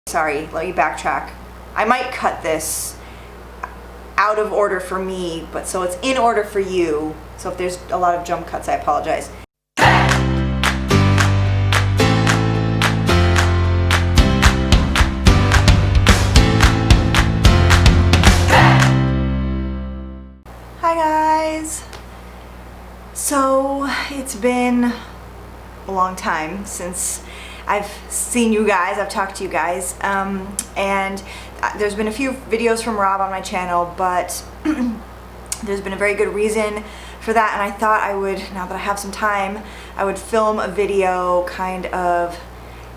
Sorry, let me backtrack. I might cut this out of order for me, but so it's in order for you. So if there's a lot of jump cuts, I apologize. Hi guys! So it's been a long time since I've seen you guys, I've talked to you guys, and there's been a few videos from Rob on my channel, but there's been a very good reason for that, and I thought I would, now that I have some time, I would film a video kind of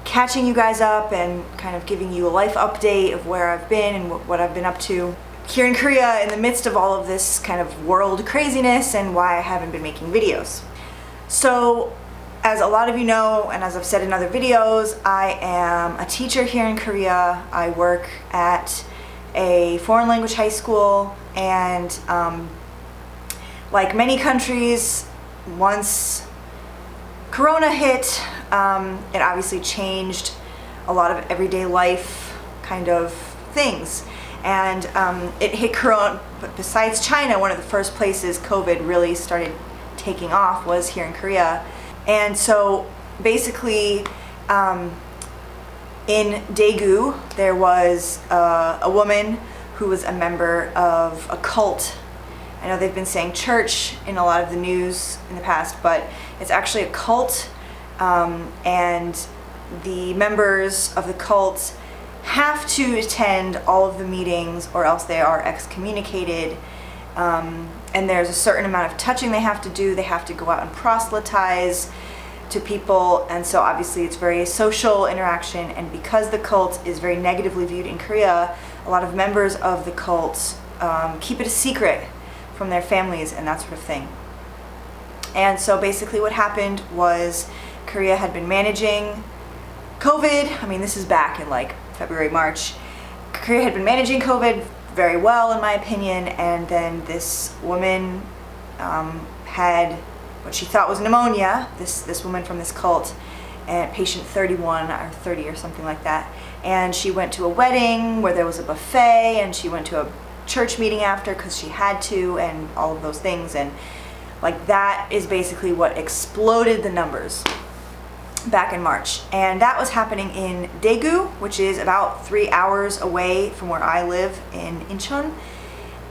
catching you guys up and kind of giving you a life update of where I've been and what I've been up to here in Korea in the midst of all of this kind of world craziness and why I haven't been making videos. So, as a lot of you know, and as I've said in other videos, I am a teacher here in Korea. I work at a foreign language high school, and like many countries, once Corona hit, it obviously changed a lot of everyday life kind of things. And it hit Corona, but besides China, one of the first places COVID really started taking off was here in Korea. And so basically in Daegu there was a woman who was a member of a cult. I know they've been saying church in a lot of the news in the past, but it's actually a cult, and the members of the cult have to attend all of the meetings or else they are excommunicated. And there's a certain amount of touching they have to do. They have to go out and proselytize to people, and so obviously it's very social interaction, and because the cult is very negatively viewed in Korea, a lot of members of the cult keep it a secret from their families and that sort of thing. And so basically what happened was Korea had been managing COVID, I mean this is back in like February, March, Korea had been managing COVID very well in my opinion, and then this woman had what she thought was pneumonia, this woman from this cult, and patient 31 or 30 or something like that, and she went to a wedding where there was a buffet, and she went to a church meeting after because she had to, and all of those things, and like that is basically what exploded the numbers back in March. And that was happening in Daegu, which is about 3 hours away from where I live in Incheon.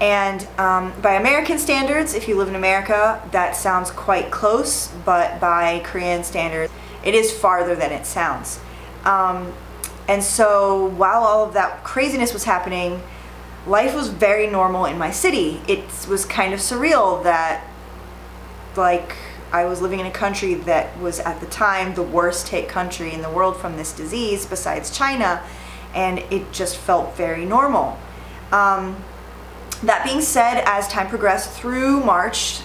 And by American standards, if you live in America, that sounds quite close, but by Korean standards, it is farther than it sounds. And so while all of that craziness was happening, life was very normal in my city. It was kind of surreal that, like, I was living in a country that was at the time the worst hit country in the world from this disease besides China, and it just felt very normal. That being said, as time progressed through March,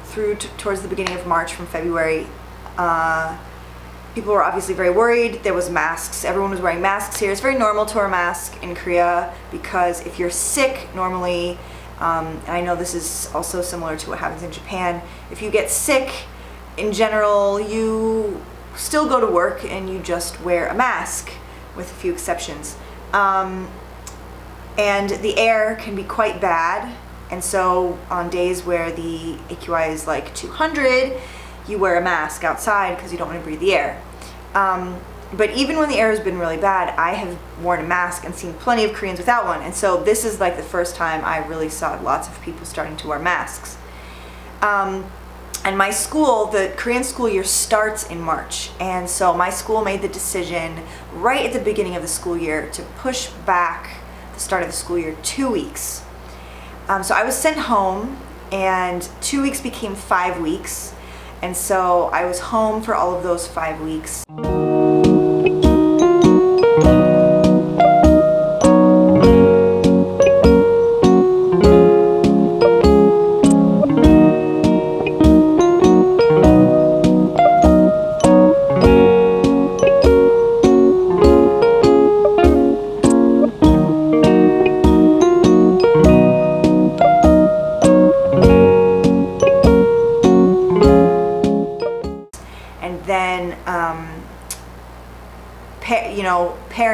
towards the beginning of March from February, people were obviously very worried. There was masks. Everyone was wearing masks here. It's very normal to wear a mask in Korea because if you're sick normally, and I know this is also similar to what happens in Japan, if you get sick, in general, you still go to work and you just wear a mask, with a few exceptions. And the air can be quite bad, and so on days where the AQI is like 200, you wear a mask outside because you don't want to breathe the air. But even when the air has been really bad, I have worn a mask and seen plenty of Koreans without one. And so this is like the first time I really saw lots of people starting to wear masks. And my school, the Korean school year starts in March. And so my school made the decision right at the beginning of the school year to push back the start of the school year 2 weeks. So I was sent home, and 2 weeks became 5 weeks. And so I was home for all of those 5 weeks.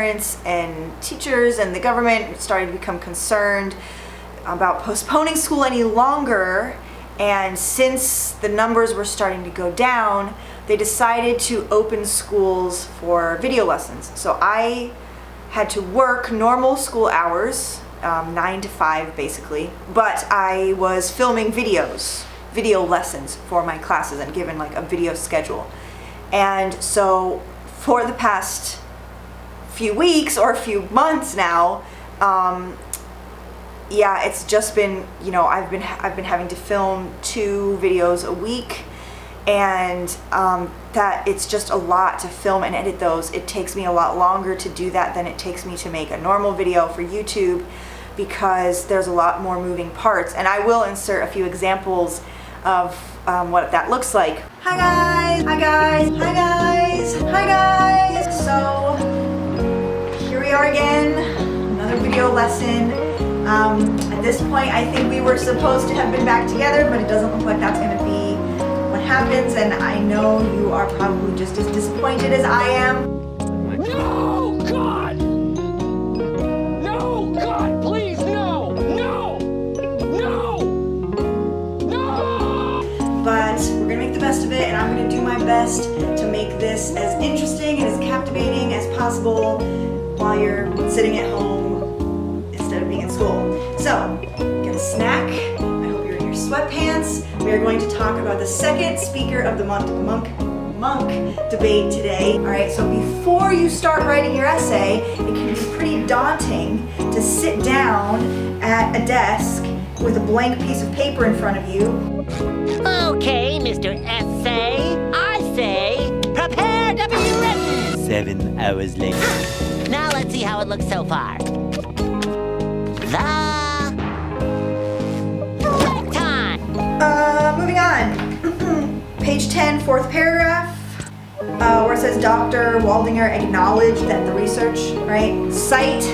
parents and teachers and the government started to become concerned about postponing school any longer. And since the numbers were starting to go down, they decided to open schools for video lessons. So I had to work normal school hours, 9 to 5 basically, but I was filming video lessons for my classes and given like a video schedule. And so for the past few weeks or a few months now, yeah, it's just been, you know, I've been having to film 2 videos a week, and that it's just a lot to film and edit those. It takes me a lot longer to do that than it takes me to make a normal video for YouTube, because there's a lot more moving parts. And I will insert a few examples of what that looks like. Hi guys, hi guys, hi guys, hi guys. So here we are again, another video lesson. At this point, I think we were supposed to have been back together, but it doesn't look like that's going to be what happens, and I know you are probably just as disappointed as I am. No, God! No, God, please, no! No! No! No! But we're going to make the best of it, and I'm going to do my best to make this as interesting and as captivating as possible while you're sitting at home instead of being in school. So, get a snack. I hope you're in your sweatpants. We are going to talk about the second speaker of the monk debate today. All right, so before you start writing your essay, it can be pretty daunting to sit down at a desk with a blank piece of paper in front of you. Okay, Mr. Essay, I say, prepare to be written. 7 hours later. Now let's see how it looks so far. The break time. Moving on. Page 10, 4th paragraph, where it says Dr. Waldinger acknowledged that the research, right? Cite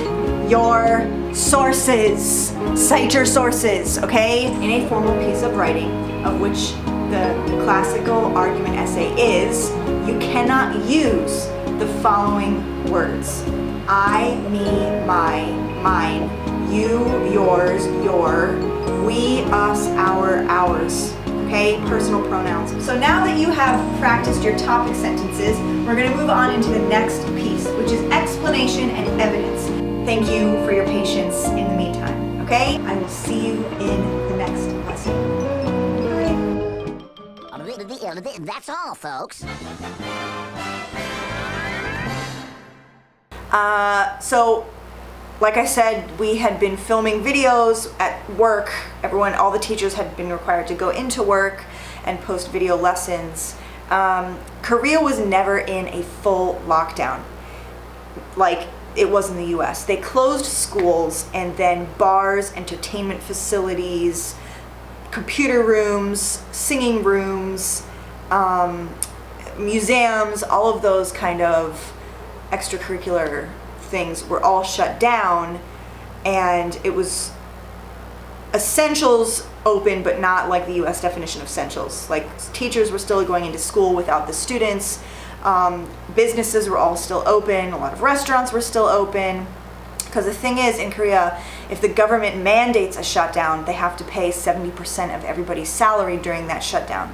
your sources. Cite your sources, okay? In a formal piece of writing, of which the classical argument essay is, you cannot use the following words. I, me, my, mine, you, yours, your, we, us, our, ours. Okay, personal pronouns. So now that you have practiced your topic sentences, we're going to move on into the next piece, which is explanation and evidence. Thank you for your patience in the meantime. Okay, I will see you in the next lesson. Bye. That's all, folks. So, like I said, we had been filming videos at work. All the teachers had been required to go into work and post video lessons. Korea was never in a full lockdown like it was in the US. They closed schools, and then bars, entertainment facilities, computer rooms, singing rooms, museums, all of those kind of extracurricular things were all shut down, and it was essentials open, but not like the US definition of essentials. Like, teachers were still going into school without the students. Businesses were all still open. A lot of restaurants were still open. Because the thing is, in Korea, if the government mandates a shutdown, they have to pay 70% of everybody's salary during that shutdown.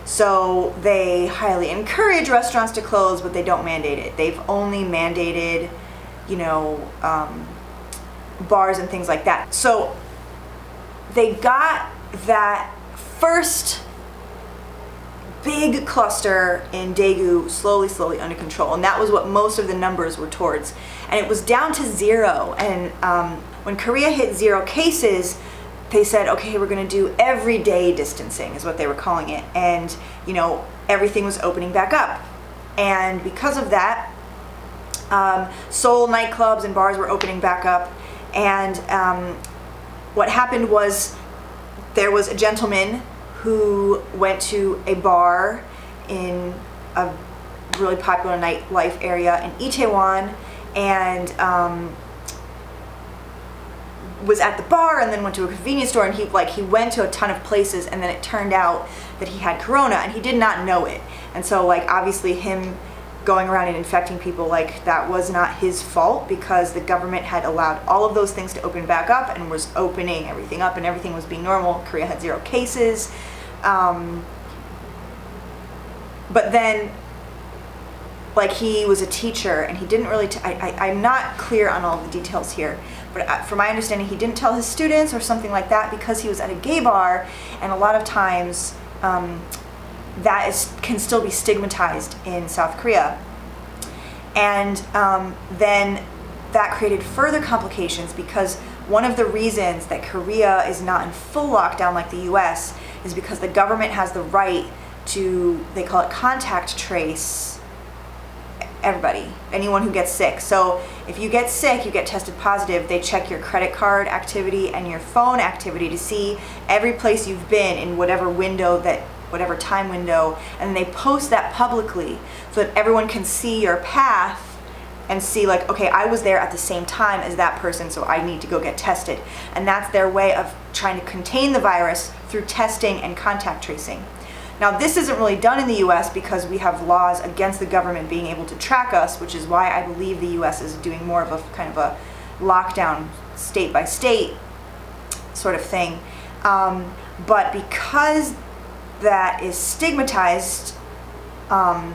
So they highly encourage restaurants to close, but they don't mandate it. They've only mandated, you know, bars and things like that. So they got that first big cluster in Daegu slowly under control, and that was what most of the numbers were towards. And it was down to 0, and when Korea hit 0 cases, they said, okay, we're going to do everyday distancing, is what they were calling it. And, you know, everything was opening back up. And because of that, Seoul nightclubs and bars were opening back up. And what happened was, there was a gentleman who went to a bar in a really popular nightlife area in Itaewon, and was at the bar, and then went to a convenience store, and he went to a ton of places, and then it turned out that he had corona, and he did not know it. And so, like, obviously him going around and infecting people, like that was not his fault, because the government had allowed all of those things to open back up and was opening everything up and everything was being normal. Korea had 0 cases. But then, like, he was a teacher and he didn't really, I'm not clear on all the details here, but from my understanding, he didn't tell his students or something like that because he was at a gay bar, and a lot of times that can still be stigmatized in South Korea. And then that created further complications, because one of the reasons that Korea is not in full lockdown like the US is because the government has the right to, they call it contact trace everybody, anyone who gets sick. So if you get sick, you get tested positive, they check your credit card activity and your phone activity to see every place you've been in whatever window, whatever time window, and they post that publicly so that everyone can see your path and see, like, okay, I was there at the same time as that person, so I need to go get tested. And that's their way of trying to contain the virus through testing and contact tracing. Now, this isn't really done in the US because we have laws against the government being able to track us, which is why I believe the US is doing more of a kind of a lockdown state by state sort of thing. But because that is stigmatized, a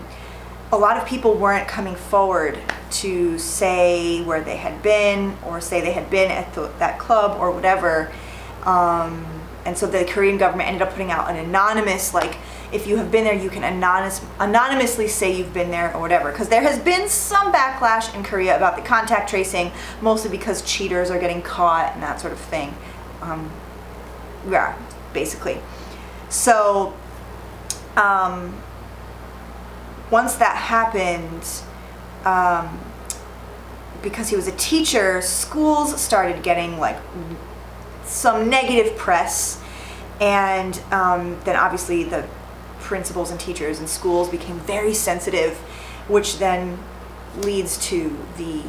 lot of people weren't coming forward to say where they had been, or say they had been at that club or whatever. And so the Korean government ended up putting out an anonymous, like, if you have been there, you can anonymously say you've been there or whatever. Because there has been some backlash in Korea about the contact tracing, mostly because cheaters are getting caught and that sort of thing. Yeah, basically. So once that happened, because he was a teacher, schools started getting like some negative press, and then obviously the principals and teachers and schools became very sensitive, which then leads to the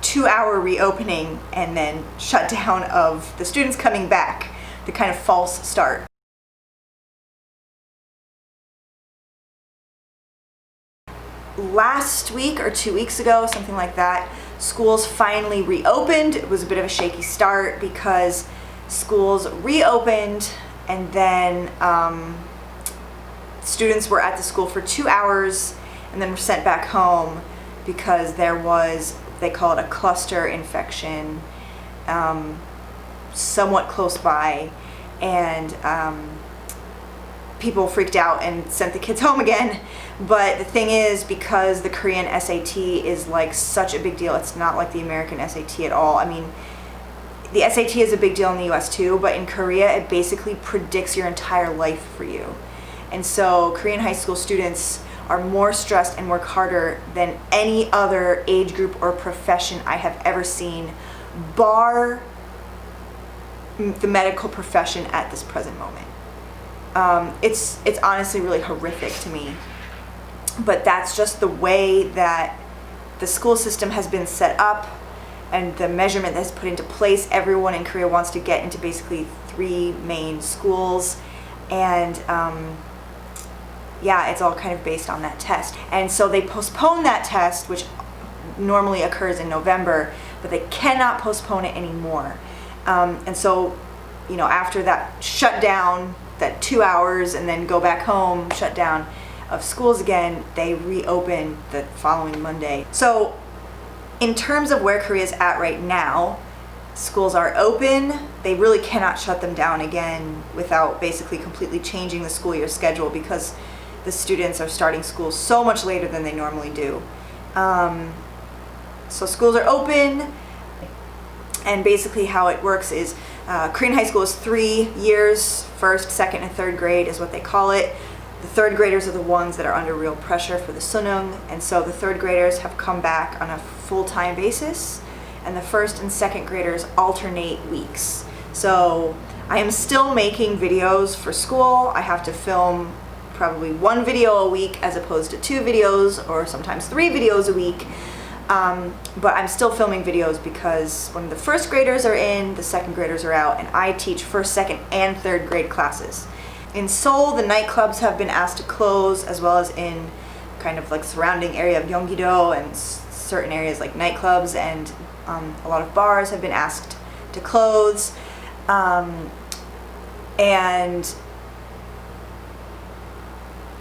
2-hour reopening and then shutdown of the students coming back, the kind of false start. Last week or 2 weeks ago, something like that, schools finally reopened. It was a bit of a shaky start because schools reopened and then students were at the school for 2 hours and then were sent back home because there was, they call it a cluster infection, somewhat close by, and people freaked out and sent the kids home again. But the thing is, because the Korean SAT is like such a big deal, it's not like the American SAT at all. I mean, the SAT is a big deal in the US too, but in Korea it basically predicts your entire life for you. And so Korean high school students are more stressed and work harder than any other age group or profession I have ever seen, bar the medical profession at this present moment. It's honestly really horrific to me, but that's just the way that the school system has been set up and the measurement that's put into place. Everyone in Korea wants to get into basically 3 main schools, and yeah, it's all kind of based on that test. And so they postponed that test, which normally occurs in November, but they cannot postpone it anymore. And so, you know, after that shutdown, that 2 hours and then go back home, shutdown of schools again, they reopened the following Monday. So in terms of where Korea's at right now, schools are open. They really cannot shut them down again without basically completely changing the school year schedule, because the students are starting school so much later than they normally do. So schools are open, and basically how it works is Korean high school is 3 years, first, second, and third grade is what they call it. The third graders are the ones that are under real pressure for the sunung, and so the third graders have come back on a full-time basis, and the first and second graders alternate weeks. So I am still making videos for school. I have to film probably 1 video a week as opposed to 2 videos, or sometimes 3 videos a week. But I'm still filming videos because when the first graders are in, the second graders are out, and I teach first, second, and third grade classes. In Seoul, the nightclubs have been asked to close, as well as in kind of like surrounding area of Gyeonggi-do and certain areas like nightclubs and a lot of bars have been asked to close. And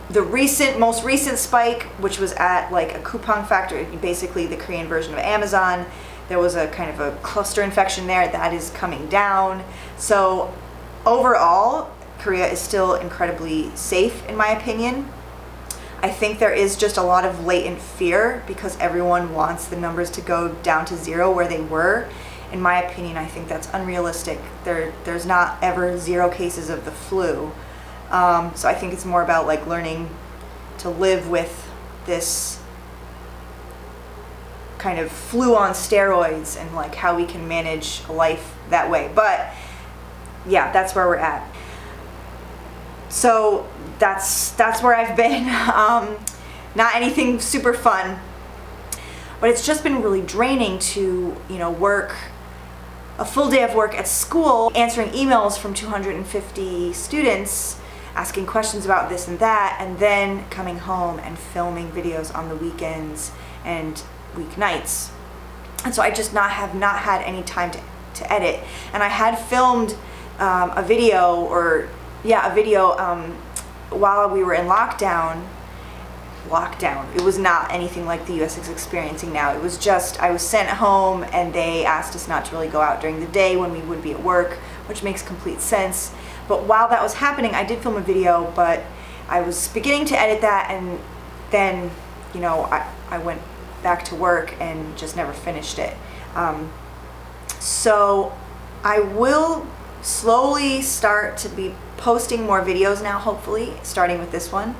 the most recent spike, which was at like a coupon factory, basically the Korean version of Amazon, there was a kind of a cluster infection there that is coming down. So overall, Korea is still incredibly safe in my opinion. I think there is just a lot of latent fear because everyone wants the numbers to go down to zero where they were. In my opinion, I think that's unrealistic. There's not ever 0 cases of the flu. So I think it's more about like learning to live with this kind of flu on steroids and like how we can manage a life that way. But yeah, that's where we're at. So that's where I've been. Not anything super fun, but it's just been really draining to, work a full day of work at school, answering emails from 250 students, asking questions about this and that, and then coming home and filming videos on the weekends and weeknights. And so I just have not had any time to edit. And I had filmed a video while we were in lockdown. It was not anything like the US is experiencing now. It was just, I was sent home and they asked us not to really go out during the day when we would be at work, which makes complete sense. But while that was happening, I did film a video, but I was beginning to edit that, and then, I went back to work and just never finished it. So I will slowly start to be posting more videos now, hopefully, starting with this one.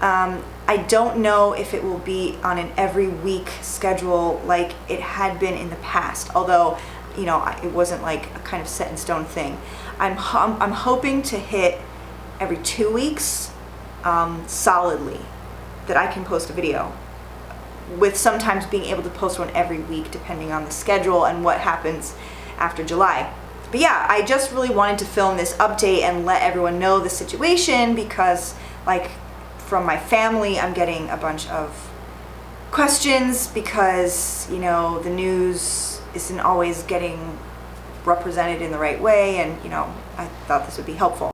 I don't know if it will be on an every week schedule like it had been in the past, although, it wasn't like a kind of set in stone thing. I'm hoping to hit every 2 weeks solidly, that I can post a video, with sometimes being able to post one every week depending on the schedule and what happens after July. But yeah, I just really wanted to film this update and let everyone know the situation because, like, from my family, I'm getting a bunch of questions because, the news isn't always getting represented in the right way, and, I thought this would be helpful.